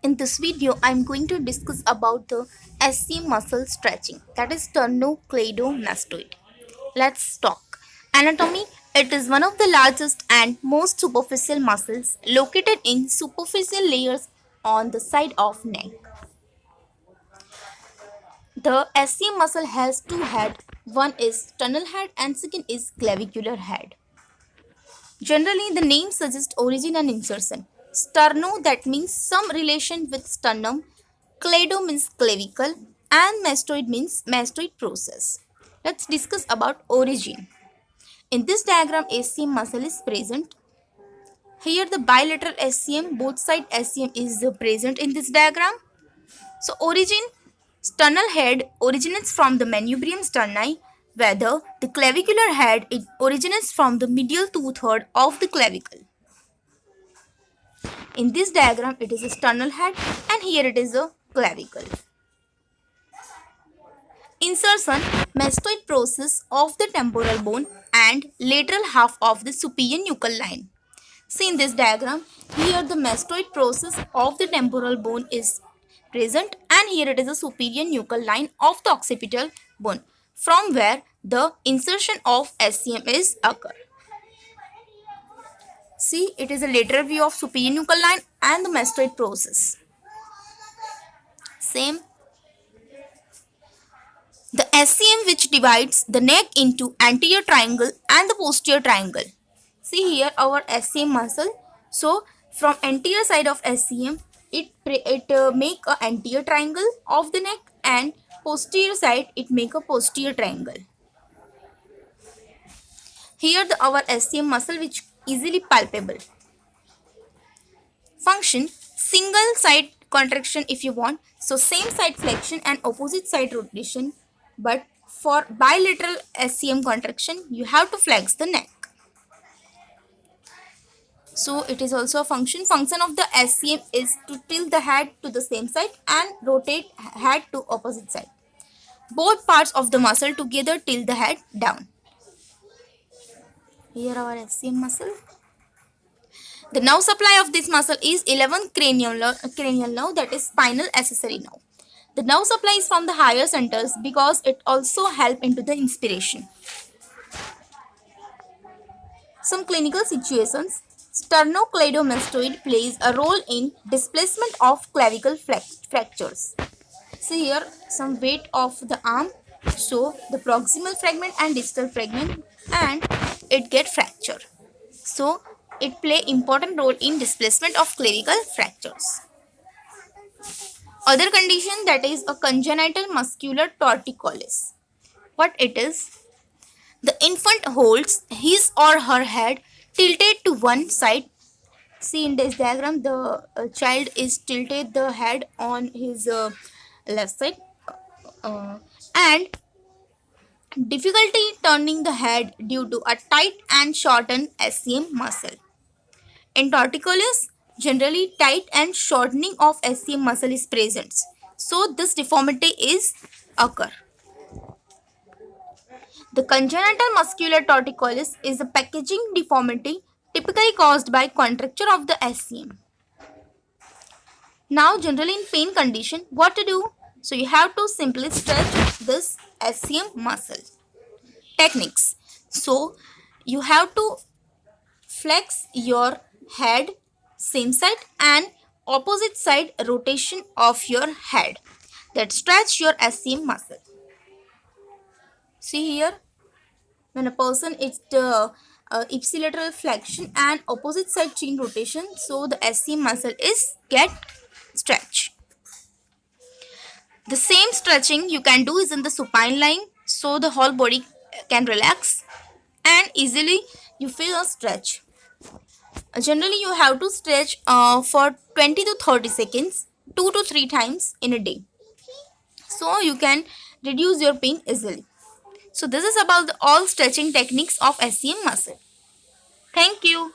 In this video, I'm going to discuss about the SC muscle stretching, that is sternocleidomastoid. Let's talk. Anatomy. It is one of the largest and most superficial muscles located in superficial layers on the side of neck. The SC muscle has two heads. One is sternal head and second is clavicular head. Generally, the name suggests origin and insertion. Sterno, that means some relation with sternum, clado means clavicle, and mastoid means mastoid process. Let's discuss about origin. In this diagram, SCM muscle is present. Here the bilateral SCM, both side SCM is present in this diagram. So origin, sternal head originates from the manubrium sterni, whether the clavicular head it originates from the medial two-third of the clavicle. In this diagram, it is a sternal head and here it is a clavicle. Insertion, mastoid process of the temporal bone and lateral half of the superior nuchal line. See in this diagram, here the mastoid process of the temporal bone is present and here it is a superior nuchal line of the occipital bone from where the insertion of SCM is occur. See, it is a lateral view of superior nuchal line and the mastoid process. Same. The SCM which divides the neck into anterior triangle and the posterior triangle. See here our SCM muscle. So from anterior side of SCM, it make a anterior triangle of the neck and posterior side it make a posterior triangle. Here our SCM muscle which easily palpable. Function, single side contraction if you want. So same side flexion and opposite side rotation. But for bilateral SCM contraction, you have to flex the neck. So it is also a function. Function of the SCM is to tilt the head to the same side and rotate head to opposite side. Both parts of the muscle together tilt the head down. Here our SCM muscle. The nerve supply of this muscle is 11 cranial nerve, that is spinal accessory nerve. The nerve supply is from the higher centers because it also help into the inspiration. Some clinical situations. Sternocleidomastoid plays a role in displacement of clavicle fractures. See here some weight of the arm. So the proximal fragment and distal fragment and it get fractured. So it play important role in displacement of clavicle fractures. Other condition, that is a congenital muscular torticollis. What it is? The infant holds his or her head tilted to one side. See in this diagram, the child is tilted the head on his left side and difficulty turning the head due to a tight and shortened SCM muscle. In torticollis, generally tight and shortening of SCM muscle is present. So this deformity is occur. The congenital muscular torticollis is a packaging deformity typically caused by contracture of the SCM. Now generally in pain condition, what to do? So you have to simply stretch this SCM muscle. Techniques. So you have to flex your head same side and opposite side rotation of your head, that stretch your SCM muscle. See here, when a person is the ipsilateral flexion and opposite side chin rotation, so the SCM muscle is get stretch. The same stretching you can do is in the supine line, so the whole body can relax and easily you feel a stretch. Generally you have to stretch for 20 to 30 seconds 2 to 3 times in a day, so you can reduce your pain easily. So this is about all stretching techniques of SCM muscle. Thank you.